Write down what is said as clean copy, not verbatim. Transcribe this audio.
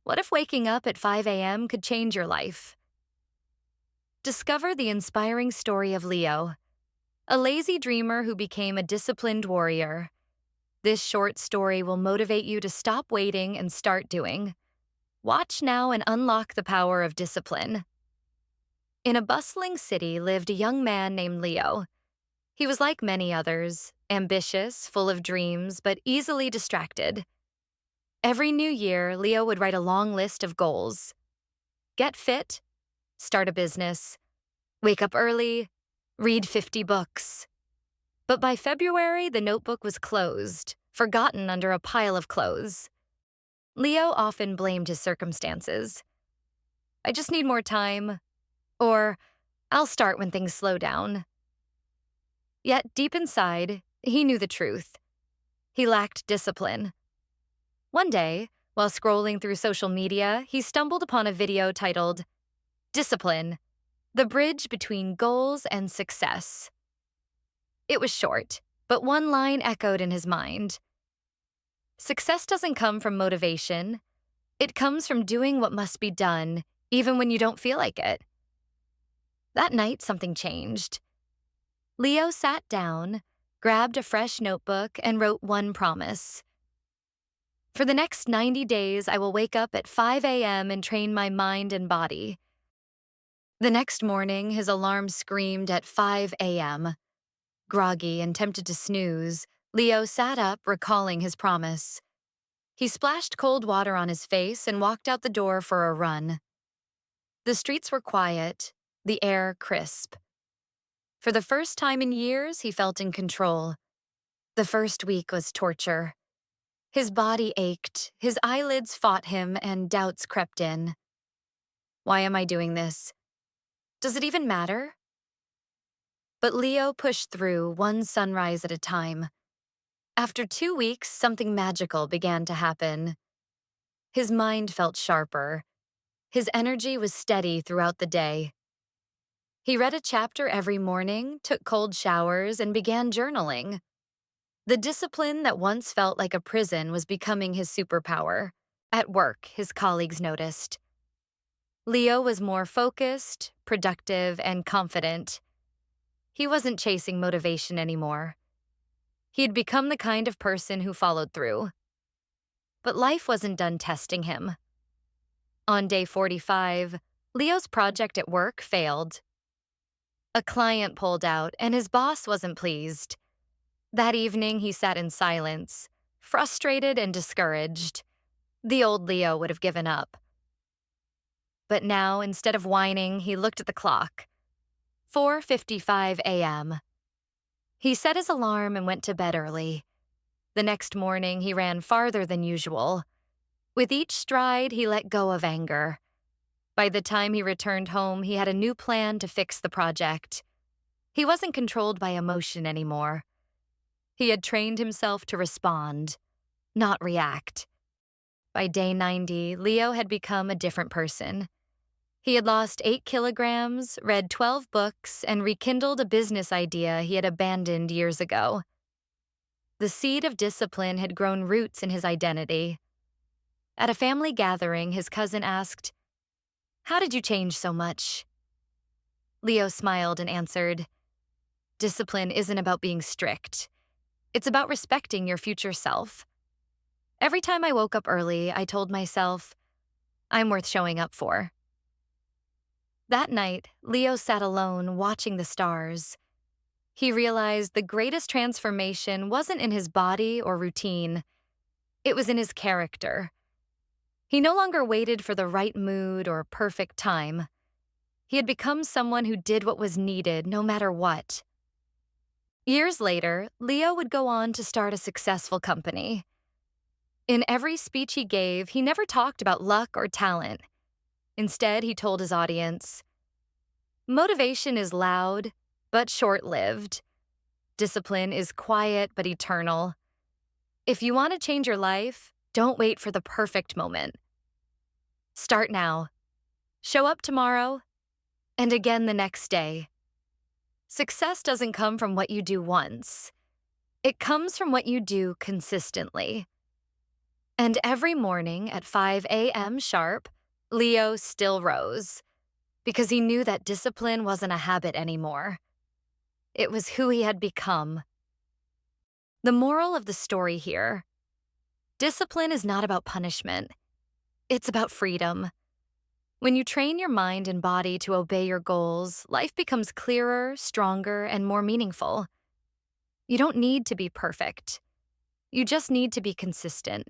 What if waking up at 5 a.m. could change your life? Discover the inspiring story of Leo, a lazy dreamer who became a disciplined warrior. This short story will motivate you to stop waiting and start doing. Watch now and unlock the power of discipline. In a bustling city lived a young man named Leo. He was like many others, ambitious, full of dreams, but easily distracted. Every new year, Leo would write a long list of goals. Get fit, start a business, wake up early, read 50 books. But by February, the notebook was closed, forgotten under a pile of clothes. Leo often blamed his circumstances. I just need more time, or I'll start when things slow down. Yet deep inside, he knew the truth. He lacked discipline. One day, while scrolling through social media, he stumbled upon a video titled, "Discipline, the Bridge Between Goals and Success." It was short, but one line echoed in his mind. Success doesn't come from motivation. It comes from doing what must be done, even when you don't feel like it. That night, something changed. Leo sat down, grabbed a fresh notebook, and wrote one promise. For the next 90 days, I will wake up at 5 a.m. and train my mind and body. The next morning, his alarm screamed at 5 a.m. Groggy and tempted to snooze, Leo sat up, recalling his promise. He splashed cold water on his face and walked out the door for a run. The streets were quiet, the air crisp. For the first time in years, he felt in control. The first week was torture. His body ached, his eyelids fought him, and doubts crept in. Why am I doing this? Does it even matter? But Leo pushed through, one sunrise at a time. After 2 weeks, something magical began to happen. His mind felt sharper. His energy was steady throughout the day. He read a chapter every morning, took cold showers, and began journaling. The discipline that once felt like a prison was becoming his superpower. At work, his colleagues noticed. Leo was more focused, productive, and confident. He wasn't chasing motivation anymore. He had become the kind of person who followed through. But life wasn't done testing him. On day 45, Leo's project at work failed. A client pulled out, and his boss wasn't pleased. That evening, he sat in silence, frustrated and discouraged. The old Leo would have given up. But now, instead of whining, he looked at the clock. 4:55 a.m. He set his alarm and went to bed early. The next morning, he ran farther than usual. With each stride, he let go of anger. By the time he returned home, he had a new plan to fix the project. He wasn't controlled by emotion anymore. He had trained himself to respond, not react. By day 90, Leo had become a different person. He had lost 8 kilograms, read 12 books, and rekindled a business idea he had abandoned years ago. The seed of discipline had grown roots in his identity. At a family gathering, his cousin asked, "How did you change so much?" Leo smiled and answered, "Discipline isn't about being strict. It's about respecting your future self. Every time I woke up early, I told myself, I'm worth showing up for." That night, Leo sat alone, watching the stars. He realized the greatest transformation wasn't in his body or routine. It was in his character. He no longer waited for the right mood or perfect time. He had become someone who did what was needed, no matter what. Years later, Leo would go on to start a successful company. In every speech he gave, he never talked about luck or talent. Instead, he told his audience, "Motivation is loud, but short-lived. Discipline is quiet, but eternal. If you want to change your life, don't wait for the perfect moment. Start now. Show up tomorrow, and again the next day." Success doesn't come from what you do once. It comes from what you do consistently. And every morning at 5 a.m. sharp, Leo still rose because he knew that discipline wasn't a habit anymore. It was who he had become. The moral of the story here: discipline is not about punishment, it's about freedom. When you train your mind and body to obey your goals, life becomes clearer, stronger, and more meaningful. You don't need to be perfect. You just need to be consistent.